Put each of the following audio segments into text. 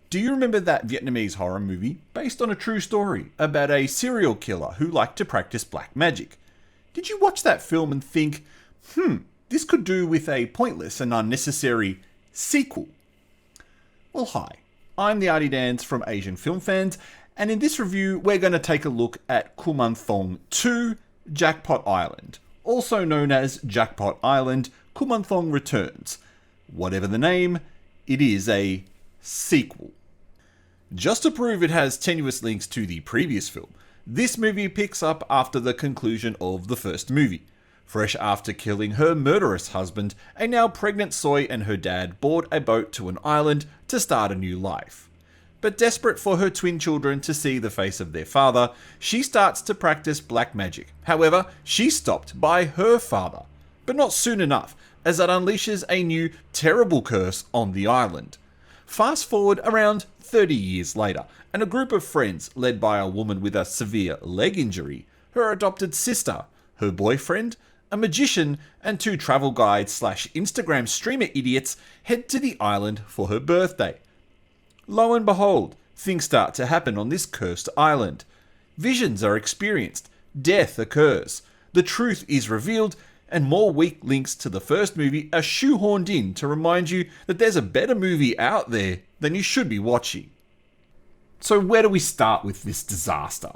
Do you remember that Vietnamese horror movie based on a true story about a serial killer who liked to practice black magic? Did you watch that film and think, this could do with a pointless and unnecessary sequel? Well, hi, I'm the Artie Dans from Asian Film Fans, and in this review we're going to take a look at Kumanthong 2, Jackpot Island, also known as Jackpot Island, Kumanthong Returns. Whatever the name, it is a sequel. Just to prove it has tenuous links to the previous film, this movie picks up after the conclusion of the first movie. Fresh after killing her murderous husband, a now pregnant Soy and her dad board a boat to an island to start a new life. But desperate for her twin children to see the face of their father, she starts to practice black magic. However, she's stopped by her father, but not soon enough, as that unleashes a new terrible curse on the island. Fast forward around 30 years later, and a group of friends led by a woman with a severe leg injury, her adopted sister, her boyfriend, a magician, and two travel guides / Instagram streamer idiots head to the island for her birthday. Lo and behold, things start to happen on this cursed island. Visions are experienced, death occurs, the truth is revealed, and more weak links to the first movie are shoehorned in to remind you that there's a better movie out there than you should be watching. So where do we start with this disaster?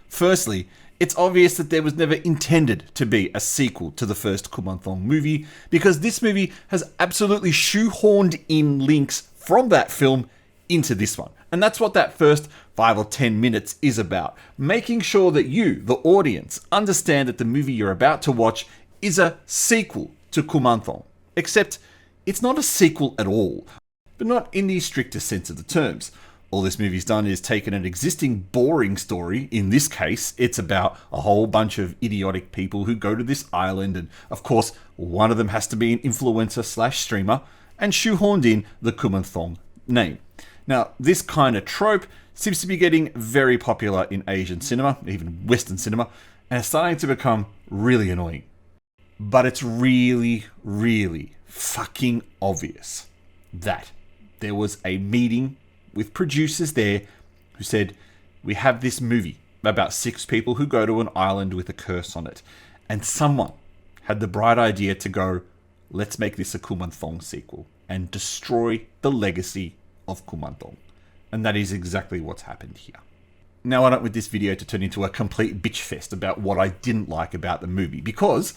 Firstly, it's obvious that there was never intended to be a sequel to the first Kumanthong movie, because this movie has absolutely shoehorned in links from that film into this one. And that's what that first 5 or 10 minutes is about. Making sure that you, the audience, understand that the movie you're about to watch is a sequel to Kumanthong. Except, it's not a sequel at all. But not in the strictest sense of the terms. All this movie's done is taken an existing boring story. In this case, it's about a whole bunch of idiotic people who go to this island, and of course, one of them has to be an influencer / streamer, and shoehorned in the Kumanthong name. Now, this kind of trope seems to be getting very popular in Asian cinema, even Western cinema, and it's starting to become really annoying. But it's really, really fucking obvious that there was a meeting with producers there who said, we have this movie about 6 people who go to an island with a curse on it. And someone had the bright idea to go, let's make this a Kumanthong sequel and destroy the legacy of Kumanthong. And that is exactly what's happened here. Now, I don't want this video to turn into a complete bitch fest about what I didn't like about the movie, because,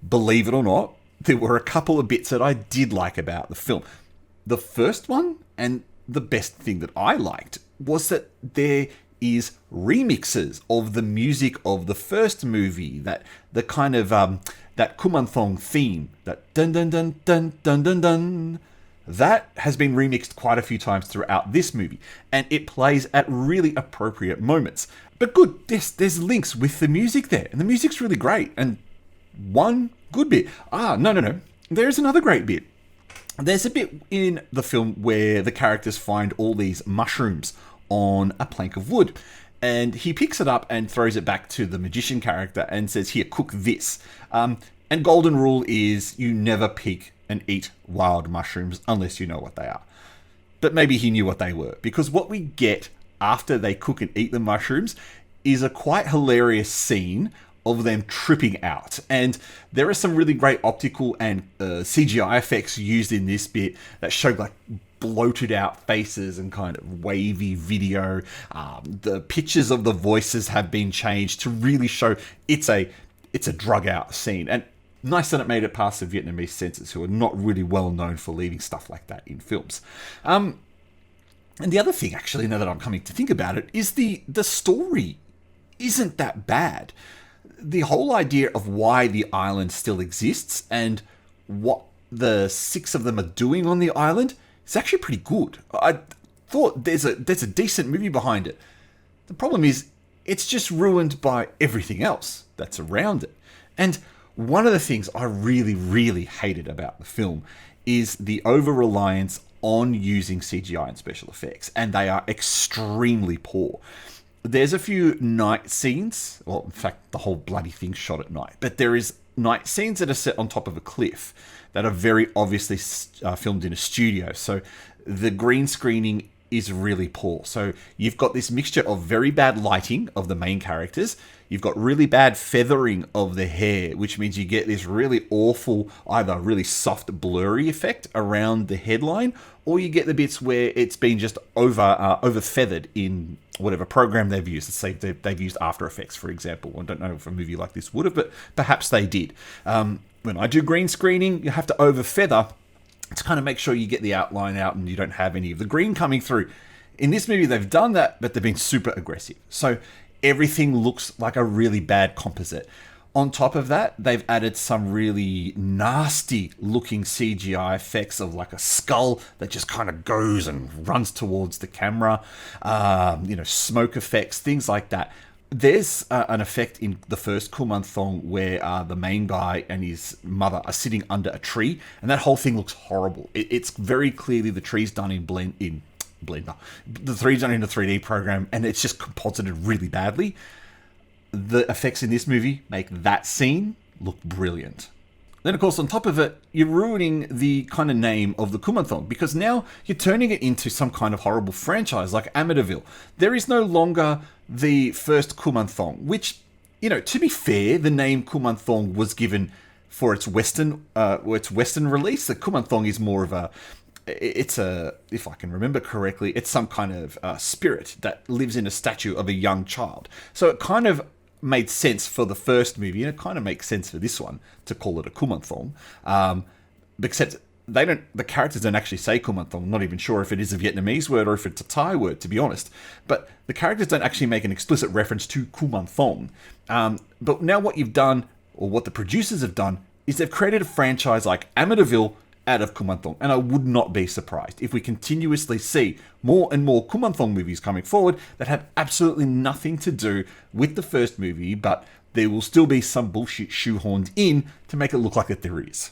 believe it or not, there were a couple of bits that I did like about the film. The first one, and the best thing that I liked, was that there is remixes of the music of the first movie, that the kind of that Kumanthong theme, that dun dun dun dun dun dun dun, that has been remixed quite a few times throughout this movie, and it plays at really appropriate moments. But good, there's links with the music there, and the music's really great. And one good bit, no, there's another great bit. There's a bit in the film where the characters find all these mushrooms on a plank of wood. And he picks it up and throws it back to the magician character and says, here, cook this. And golden rule is you never pick and eat wild mushrooms unless you know what they are. But maybe he knew what they were, because what we get after they cook and eat the mushrooms is a quite hilarious scene of them tripping out. And there are some really great optical and CGI effects used in this bit that show like bloated out faces and kind of wavy video. The pictures of the voices have been changed to really show it's a drug out scene. And nice that it made it past the Vietnamese censors, who are not really well known for leaving stuff like that in films. And the other thing, actually, now that I'm coming to think about it, is the story isn't that bad. The whole idea of why the island still exists and what the 6 of them are doing on the island is actually pretty good. I thought there's a decent movie behind it. The problem is it's just ruined by everything else that's around it. And one of the things I really, really hated about the film is the over-reliance on using CGI and special effects, and they are extremely poor. There's a few night scenes, well, in fact, the whole bloody thing's shot at night, but there is night scenes that are set on top of a cliff that are very obviously filmed in a studio. So the green screening is really poor. So you've got this mixture of very bad lighting of the main characters. You've got really bad feathering of the hair, which means you get this really awful, either really soft, blurry effect around the headline, or you get the bits where it's been just over feathered in whatever program they've used. Let's say they've used After Effects, for example. I don't know if a movie like this would have, but perhaps they did. When I do green screening, you have to over feather to kind of make sure you get the outline out and you don't have any of the green coming through. In this movie, they've done that, but they've been super aggressive. So everything looks like a really bad composite. On top of that, they've added some really nasty looking CGI effects of like a skull that just kind of goes and runs towards the camera, smoke effects, things like that. There's an effect in the first Kumanthong where the main guy and his mother are sitting under a tree, and that whole thing looks horrible. It's very clearly the tree's done in Blender. The tree's done in a 3D program, and it's just composited really badly. The effects in this movie make that scene look brilliant. Then, of course, on top of it, you're ruining the kind of name of the Kumanthong, because now you're turning it into some kind of horrible franchise like Amityville. There is no longer the first Kumanthong, which, to be fair, the name Kumanthong was given for its Western release. The Kumanthong is more of if I can remember correctly, it's some kind of spirit that lives in a statue of a young child. So it kind of made sense for the first movie, and it kind of makes sense for this one to call it a Kumanthong, except the characters don't actually say Kumanthong. I'm not even sure if it is a Vietnamese word or if it's a Thai word, to be honest. But the characters don't actually make an explicit reference to Kumanthong. But now what you've done, or what the producers have done, is they've created a franchise like Amityville out of Kumanthong, and I would not be surprised if we continuously see more and more Kumanthong movies coming forward that have absolutely nothing to do with the first movie, but there will still be some bullshit shoehorned in to make it look like that there is.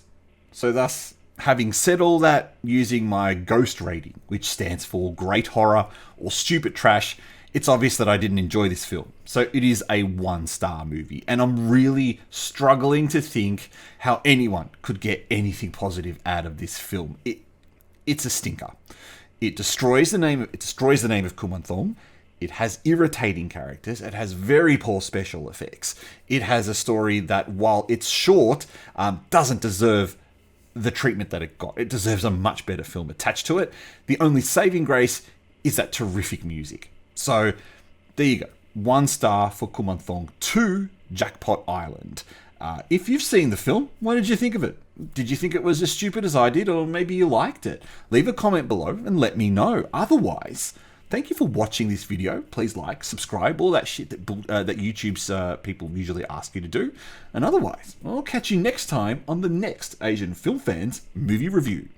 So thus, having said all that, using my GHOST rating, which stands for great horror or stupid trash, it's obvious that I didn't enjoy this film. So it is a 1-star movie, and I'm really struggling to think how anyone could get anything positive out of this film. It's a stinker. It destroys the name of Kumanthong. It has irritating characters. It has very poor special effects. It has a story that, while it's short, doesn't deserve the treatment that it got. It deserves a much better film attached to it. The only saving grace is that terrific music. So, there you go. 1 star for Kumanthong, 2 Jackpot Island. If you've seen the film, what did you think of it? Did you think it was as stupid as I did, or maybe you liked it? Leave a comment below and let me know. Otherwise, thank you for watching this video. Please like, subscribe, all that shit that YouTube's people usually ask you to do. And otherwise, I'll catch you next time on the next Asian Film Fans movie review.